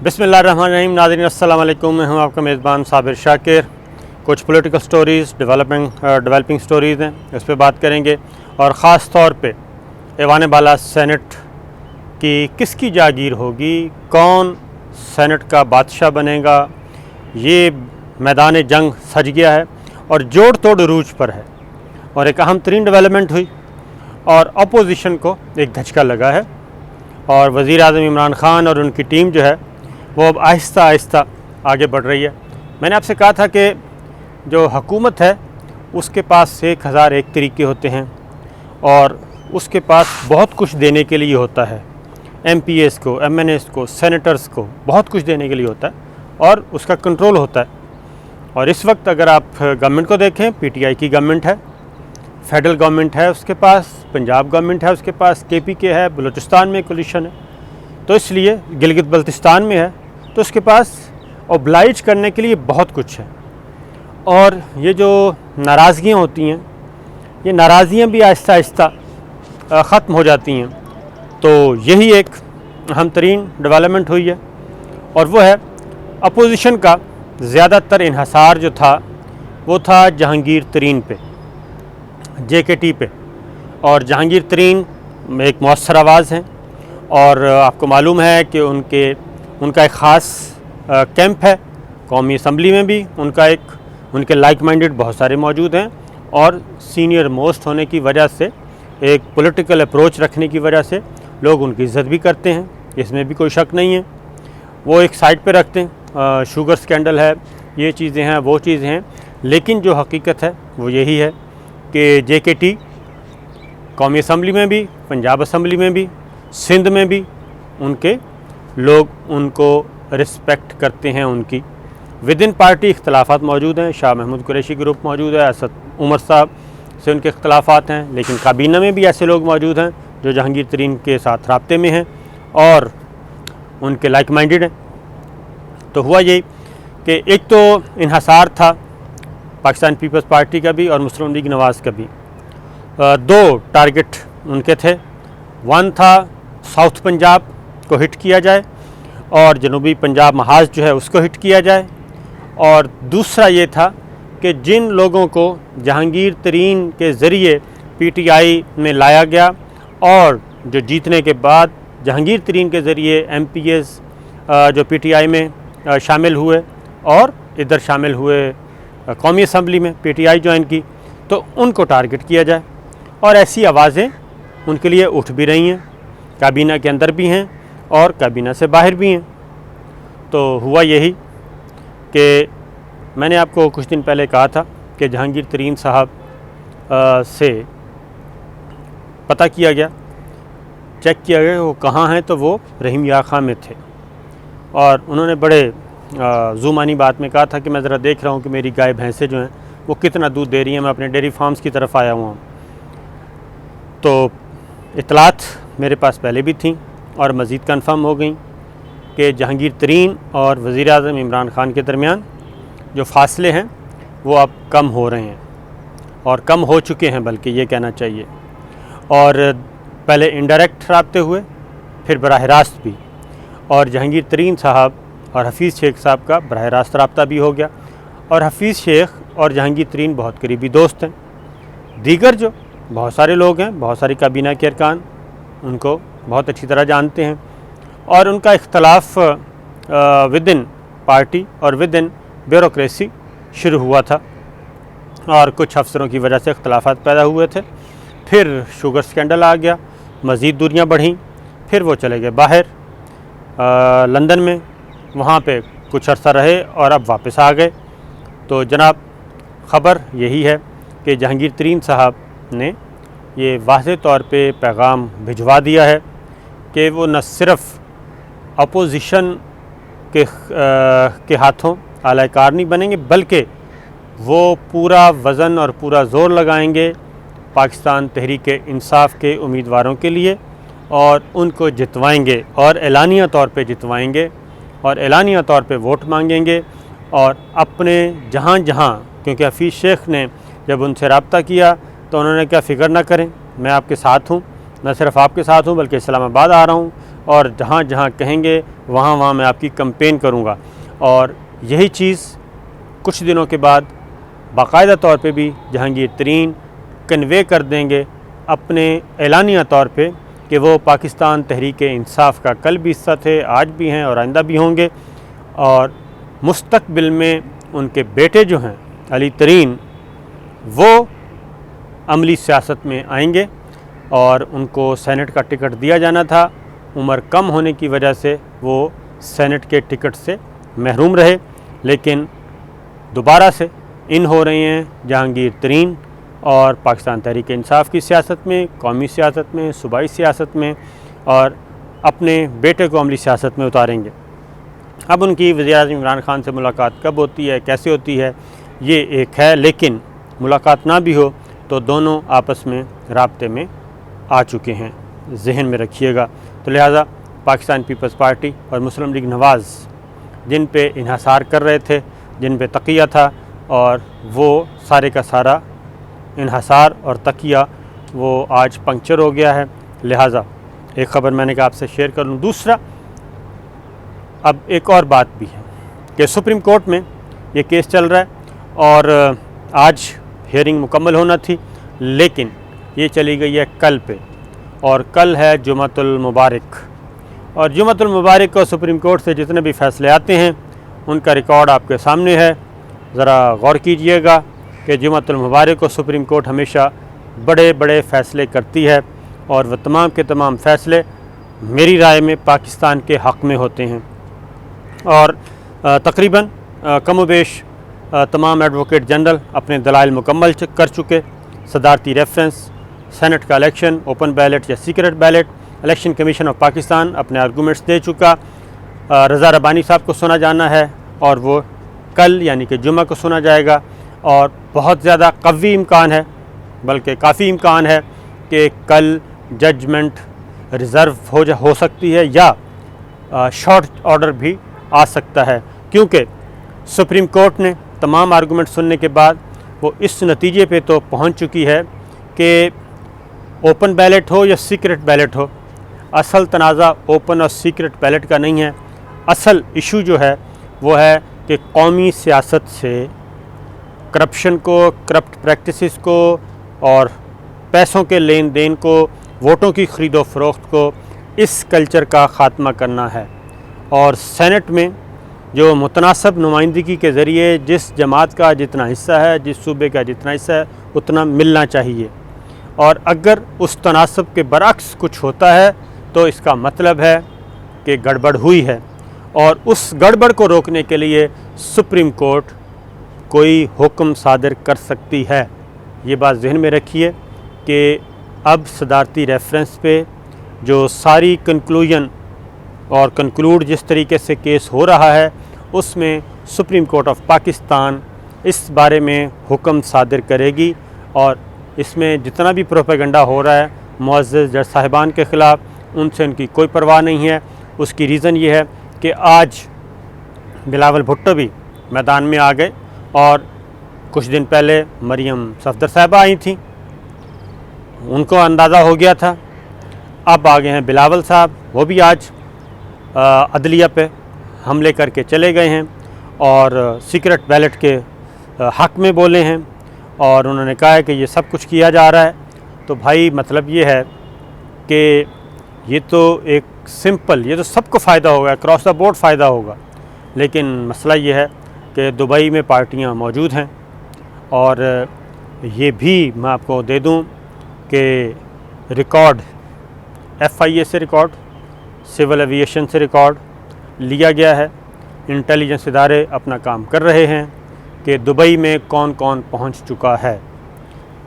बिस्मिल्लाहिर्रहमानिर्रहीम। नाज़रीन अस्सलाम वालेकुम। मैं हूँ आपका मेज़बान साबिर शाकिर। कुछ पॉलिटिकल स्टोरीज़, डेवलपिंग स्टोरीज़ हैं, इस पर बात करेंगे। और ख़ास तौर पे ऐवान बाला सेनेट की किसकी जागीर होगी, कौन सेनेट का बादशाह बनेगा, ये मैदान जंग सज गया है और जोड़ तोड़ रूज पर है। और एक अहम तरीन डेवलपमेंट हुई और अपोजिशन को एक धचका लगा है और वज़ीर आज़म इमरान ख़ान और उनकी टीम जो है वो अब आहिस्ता आहिस्ता आगे बढ़ रही है। मैंने आपसे कहा था कि जो हुकूमत है उसके पास 1001 तरीके होते हैं और उसके पास बहुत कुछ देने के लिए होता है। MPs को, MNAs को, सेनेटर्स को बहुत कुछ देने के लिए होता है और उसका कंट्रोल होता है। और इस वक्त अगर आप गवर्नमेंट को देखें, PTI की गवर्नमेंट है, फेडरल गवर्नमेंट है उसके पास, पंजाब गवर्नमेंट है उसके पास, KPK है, बलूचिस्तान में कोलिशन है, तो इसलिए गिलगित बल्तिस्तान में है, तो उसके पास ओब्लाइज करने के लिए बहुत कुछ है। और ये जो नाराज़गियाँ होती हैं, ये नाराज़गियाँ भी आहिस्ता आहिस्ता ख़त्म हो जाती हैं। तो यही एक अहम तरीन डेवलपमेंट हुई है और वो है अपोजिशन का ज़्यादातर इन्हसार जो था वो था जहांगीर तरीन पे, JKT पे। और जहांगीर तरीन एक मौसर आवाज़ हैं और आपको मालूम है कि उनका एक ख़ास कैंप है कौमी असम्बली में भी। उनके लाइक माइंडेड बहुत सारे मौजूद हैं और सीनियर मोस्ट होने की वजह से, एक पॉलिटिकल अप्रोच रखने की वजह से लोग उनकी इज़्ज़त भी करते हैं, इसमें भी कोई शक नहीं है। वो एक साइड पे रखते हैं, शुगर स्कैंडल है, ये चीज़ें हैं, वो चीज़ें हैं, लेकिन जो हकीकत है वो यही है कि JKT कौमी असम्बली में भी, पंजाब असम्बली में भी, सिंध में भी उनके लोग उनको रिस्पेक्ट करते हैं। उनकी विद इन पार्टी इख्तलाफात मौजूद हैं, शाह महमूद कुरैशी ग्रुप मौजूद है, असद उमर साहब से उनके इख्तलाफात हैं, लेकिन काबीना में भी ऐसे लोग मौजूद हैं जो जहांगीर तरीन के साथ राब्ते में हैं और उनके लाइक माइंडेड हैं। तो हुआ यही कि एक तो इन्हसार था पाकिस्तान पीपल्स पार्टी का भी और मुस्लिम लीग नवाज़ का भी। दो टारगेट उनके थे, वन था साउथ पंजाब को हिट किया जाए और जनूबी पंजाब महाज जो है उसको हिट किया जाए, और दूसरा ये था कि जिन लोगों को जहांगीर तरीन के ज़रिए PTI में लाया गया और जो जीतने के बाद जहांगीर तरीन के ज़रिए MPs जो PTI में शामिल हुए और इधर शामिल हुए कौमी असम्बली में PTI ज्वाइन की, तो उनको टारगेट किया जाए। और ऐसी आवाज़ें उनके लिए उठ भी रही हैं, काबीना के अंदर भी हैं और काबीना से बाहर भी हैं। तो हुआ यही कि मैंने आपको कुछ दिन पहले कहा था कि जहांगीर तरीन साहब से पता किया गया, चेक किया गया वो कहाँ हैं, तो वो रहीम यार खां में थे। और उन्होंने बड़े ज़ुमानी बात में कहा था कि मैं ज़रा देख रहा हूँ कि मेरी गाय भैंसें जो हैं वो कितना दूध दे रही हैं, मैं अपने डेयरी फार्म्स की तरफ आया हुआ हूँ। तो इतलात मेरे पास पहले भी थी और मज़ीद कन्फर्म हो गई कि जहांगीर तरीन और वज़ीर आज़म इमरान ख़ान के दरमियान जो फासले हैं वो अब कम हो रहे हैं और कम हो चुके हैं, बल्कि ये कहना चाहिए। और पहले इनडायरेक्ट राब्ते हुए, फिर बराह रास्त भी, और जहांगीर तरीन साहब और हफीज़ शेख साहब का बराह रास्त राब्ता भी हो गया। और हफीज़ शेख और जहांगीर तरीन बहुत करीबी दोस्त हैं। दीगर जो बहुत सारे लोग हैं, बहुत सारी काबीना के अरकान उनको बहुत अच्छी तरह जानते हैं और उनका इख्तलाफ विद इन पार्टी और विद इन ब्यूरोक्रेसी शुरू हुआ था और कुछ अफसरों की वजह से इख्तलाफात पैदा हुए थे। फिर शुगर स्कैंडल आ गया, मज़ीद दूरियां बढ़ीं, फिर वो चले गए बाहर लंदन में, वहाँ पे कुछ अर्सा रहे और अब वापस आ गए। तो जनाब ख़बर यही है कि जहांगीर तरीन साहब ने ये वाज़ेह तौर पे पैगाम भिजवा दिया है कि वो न सिर्फ़ अपोजिशन के हाथों आलाकार नहीं बनेंगे, बल्कि वो पूरा वज़न और पूरा ज़ोर लगाएंगे पाकिस्तान तहरीक इंसाफ के उम्मीदवारों के लिए और उनको जितवाएंगे और एलानिया तौर पे जितवाएंगे और एलानिया तौर पे वोट मांगेंगे। और अपने जहाँ जहाँ, क्योंकि हफीज़ शेख ने जब उनसे रब्ता किया तो उन्होंने क्या, फ़िक्र ना करें, मैं आपके साथ हूँ, न सिर्फ आपके साथ हूँ बल्कि इस्लामाबाद आ रहा हूँ, और जहाँ जहाँ कहेंगे वहाँ वहाँ मैं आपकी कैंपेन करूँगा। और यही चीज़ कुछ दिनों के बाद बाकायदा तौर पे भी जहांगीर तरीन कन्वे कर देंगे अपने एलानिया तौर पे कि वो पाकिस्तान तहरीक इंसाफ का कल भी हिस्सा थे, आज भी हैं और आइंदा भी होंगे। और मुस्तकबिल में उनके बेटे जो हैं अली तरीन वो अमली सियासत में आएंगे और उनको सेनेट का टिकट दिया जाना था। उम्र कम होने की वजह से वो सेनेट के टिकट से महरूम रहे, लेकिन दोबारा से इन हो रहे हैं जहांगीर तरीन और पाकिस्तान तहरीक इंसाफ की सियासत में, कौमी सियासत में, सूबाई सियासत में, और अपने बेटे को अमली सियासत में उतारेंगे। अब उनकी वज़ीर-ए-आज़म इमरान खान से मुलाकात कब होती है, कैसे होती है, ये एक है, लेकिन मुलाकात ना भी हो तो दोनों आपस में राब्ते में आ चुके हैं, जहन में रखिएगा। तो लिहाजा पाकिस्तान पीपल्स पार्टी और मुस्लिम लीग नवाज़ जिन पे इन्हसार कर रहे थे, जिन पे तकिया था, और वो सारे का सारा इन्हसार और तकिया वो आज पंक्चर हो गया है। लिहाजा एक ख़बर मैंने कहा आपसे शेयर कर लूँ। दूसरा, अब एक और बात भी है कि सुप्रीम कोर्ट में ये केस चल रहा है और आज हियरिंग मुकम्मल होना थी, लेकिन ये चली गई है कल पे, और कल है जुमअतुल मुबारक। और जुमअतुल मुबारक को सुप्रीम कोर्ट से जितने भी फ़ैसले आते हैं उनका रिकॉर्ड आपके सामने है। ज़रा गौर कीजिएगा कि जुमअतुल मुबारक को सुप्रीम कोर्ट हमेशा बड़े बड़े फ़ैसले करती है और वह तमाम के तमाम फ़ैसले मेरी राय में पाकिस्तान के हक़ में होते हैं। और तकरीबन कमोबेश तमाम एडवोकेट जनरल अपने दलाइल मुकम्मल कर चुके। सदारती रेफरेंस, सेनेट का इलेक्शन, ओपन बैलेट या secret ballot, election commission of Pakistan अपने आर्गूमेंट्स दे चुका। रज़ा रब्बानी साहब को सुना जाना है और वो कल यानी कि जुमा को सुना जाएगा। और बहुत ज़्यादा कवी इम्कान है, बल्कि काफ़ी इम्कान है कि कल जजमेंट रिज़र्व हो सकती है या शॉर्ट ऑर्डर भी आ सकता है, क्योंकि सुप्रीम कोर्ट ने तमाम आर्गूमेंट सुनने के बाद वो इस नतीजे पे तो पहुंच चुकी है कि ओपन बैलेट हो या सीक्रेट बैलेट हो, असल तनाज़ा ओपन और सीक्रेट बैलेट का नहीं है। असल इशू जो है वो है कि कौमी सियासत से करप्शन को, करप्ट प्रैक्टिसेस को और पैसों के लेन देन को, वोटों की ख़रीदो फ़रोख्त को, इस कल्चर का ख़ात्मा करना है। और सेनेट में जो मुतनासिब नुमाइंदगी के ज़रिए जिस जमात का जितना हिस्सा है, जिस सूबे का जितना हिस्सा है, उतना मिलना चाहिए। और अगर उस तनासब के बरअक्स कुछ होता है तो इसका मतलब है कि गड़बड़ हुई है, और उस गड़बड़ को रोकने के लिए सुप्रीम कोर्ट कोई हुक्म सादर कर सकती है। ये बात जहन में रखिए कि अब सदारती रेफरेंस पे जो सारी कंक्लूजन और कंक्लूड जिस तरीके से केस हो रहा है, उसमें सुप्रीम कोर्ट ऑफ पाकिस्तान इस बारे में हुक्म सादर करेगी। और इसमें जितना भी प्रोपेगेंडा हो रहा है मुअज़्ज़ज़ जज साहिबान के ख़िलाफ़, उनसे उनकी कोई परवाह नहीं है। उसकी रीज़न ये है कि आज बिलावल भुट्टो भी मैदान में आ गए, और कुछ दिन पहले मरियम सफदर साहिबा आई थी, उनको अंदाज़ा हो गया था। अब आ गए हैं बिलावल साहब, वो भी आज अदलिया पे हमले करके चले गए हैं और सीक्रेट बैलेट के हक़ में बोले हैं, और उन्होंने कहा है कि ये सब कुछ किया जा रहा है। तो भाई मतलब ये है कि ये तो एक सिंपल, ये तो सबको फ़ायदा होगा, क्रॉस द बोर्ड फ़ायदा होगा। लेकिन मसला ये है कि दुबई में पार्टियां मौजूद हैं, और ये भी मैं आपको दे दूं कि रिकॉर्ड FIA से रिकॉर्ड, सिविल एविएशन से रिकॉर्ड लिया गया है। इंटेलिजेंस इदारे अपना काम कर रहे हैं कि दुबई में कौन कौन पहुंच चुका है,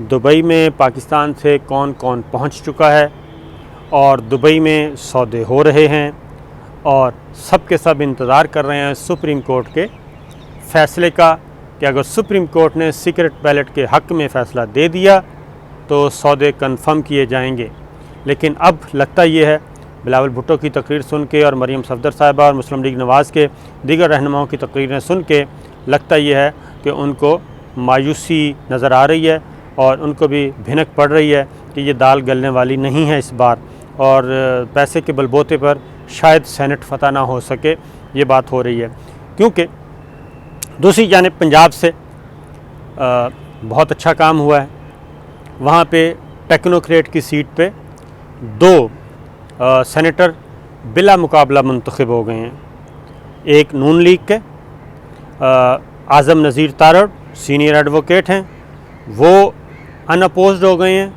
दुबई में पाकिस्तान से कौन कौन पहुंच चुका है, और दुबई में सौदे हो रहे हैं, और सब के सब इंतज़ार कर रहे हैं सुप्रीम कोर्ट के फ़ैसले का कि अगर सुप्रीम कोर्ट ने सीक्रेट बैलेट के हक़ में फ़ैसला दे दिया तो सौदे कन्फर्म किए जाएंगे। लेकिन अब लगता ये है, बिलावल भुट्टो की तकरीर सुन के और मरियम सफदर साहिबा और मुस्लिम लीग नवाज़ के दीगर रहनुमाओं की तकरीरें सुन के लगता यह है कि उनको मायूसी नज़र आ रही है, और उनको भी भिनक पड़ रही है कि ये दाल गलने वाली नहीं है इस बार। और पैसे के बलबूते पर शायद सेनेट फतह ना हो सके, ये बात हो रही है। क्योंकि दूसरी जानिब पंजाब से बहुत अच्छा काम हुआ है, वहाँ पे टेक्नोक्रेट की सीट पे 2 सेनेटर बिला मुकाबला मुंतखब हो गए हैं। एक नून लीग के आज़म नज़ीर तारड़ सीनियर एडवोकेट हैं, वो अनअपोज्ड हो गए हैं,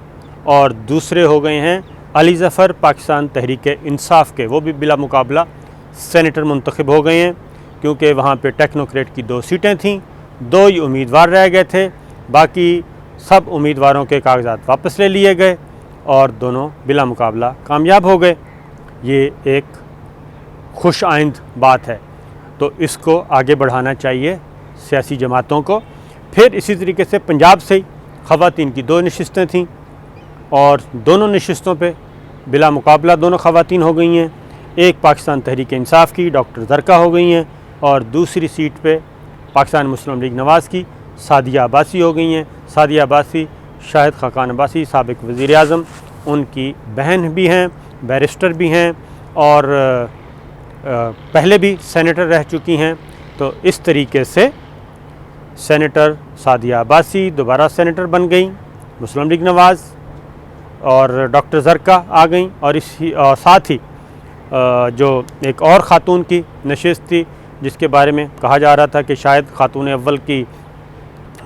और दूसरे हो गए हैं अली ज़फ़र पाकिस्तान तहरीक इंसाफ के, वो भी बिला मुकाबला सेनेटर मुंतखब हो गए हैं। क्योंकि वहाँ पे टेक्नोक्रेट की 2 सीटें थीं, 2 ही उम्मीदवार रह गए थे, बाकी सब उम्मीदवारों के कागजात वापस ले लिए गए और दोनों बिला मुकाबला कामयाब हो गए। ये एक खुश आइंद बात है, तो इसको आगे बढ़ाना चाहिए सियासी जमातों को। फिर इसी तरीके से पंजाब से ही ख़वातीन की 2 नशिस्तें थीं और दोनों नशिस्तों पे बिला मुकाबला दोनों ख़वातीन हो गई हैं। एक पाकिस्तान तहरीक इंसाफ की डॉक्टर ज़रका हो गई हैं और दूसरी सीट पे पाकिस्तान मुस्लिम लीग नवाज़ की सादिया अब्बासी हो गई हैं। सादिया अब्बासी शाहिद खाकान अब्बासी साबिक़ वज़ीर आज़म, उनकी बहन भी हैं, बैरिस्टर भी हैं और पहले भी सेनेटर रह चुकी हैं। तो इस तरीके से सेनेटर सादिया अब्बासी दोबारा सेनेटर बन गई मुस्लिम लीग नवाज़, और डॉक्टर ज़रका आ गई। और इसी साथ ही जो एक और ख़ातून की नशिस्त थी जिसके बारे में कहा जा रहा था कि शायद ख़ातून अव्वल की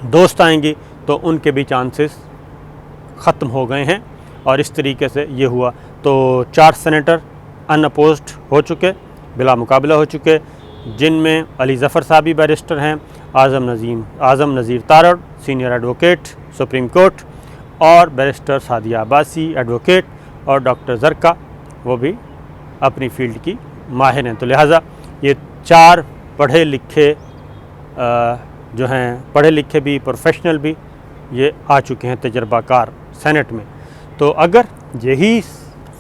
दोस्त आएंगी, तो उनके भी चांसेस ख़त्म हो गए हैं और इस तरीके से ये हुआ। तो 4 सेनेटर अनअपोज्ड हो चुके, बिला मुकाबला हो चुके, जिनमें अली ज़फ़र साहब भी बैरिस्टर हैं, Azam Nazir Tarar senior advocate supreme court, और बैरिस्टर सादिया अब्बासी एडवोकेट, और डॉक्टर ज़रका वो भी अपनी फ़ील्ड की माहिर हैं। तो लिहाजा ये 4 पढ़े लिखे जो हैं, पढ़े लिखे भी प्रोफेशनल भी ये आ चुके हैं तजर्बाकार सेनेट में। तो अगर यही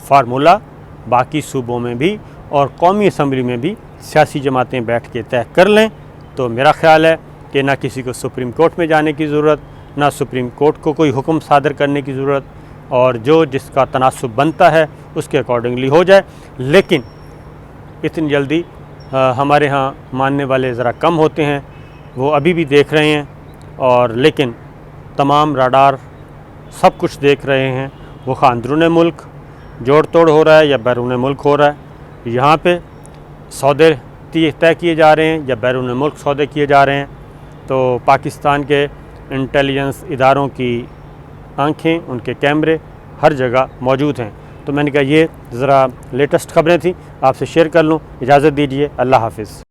फार्मूला बाकी सूबों में भी और कौमी असम्बली में भी सियासी जमातें बैठ के तय कर लें, तो मेरा ख़्याल है कि ना किसी को सुप्रीम कोर्ट में जाने की ज़रूरत, ना सुप्रीम कोर्ट को कोई हुक्म सादर करने की ज़रूरत, और जो जिसका तनासुब बनता है उसके अकॉर्डिंगली हो जाए। लेकिन इतनी जल्दी हमारे यहाँ मानने वाले ज़रा कम होते हैं, वो अभी भी देख रहे हैं, और लेकिन तमाम राडार सब कुछ देख रहे हैं। वो खा अंदरून मुल्क जोड़ तोड़ हो रहा है या बैरून मुल्क हो रहा है, यहाँ पे सौदे तय किए जा रहे हैं या बैरून मुल्क सौदे किए जा रहे हैं। तो पाकिस्तान के इंटेलिजेंस इदारों की आंखें, उनके कैमरे हर जगह मौजूद हैं। तो मैंने कहा ये ज़रा लेटेस्ट ख़बरें थी, आपसे शेयर कर लूँ। इजाज़त दीजिए, अल्लाह हाफ़िज़।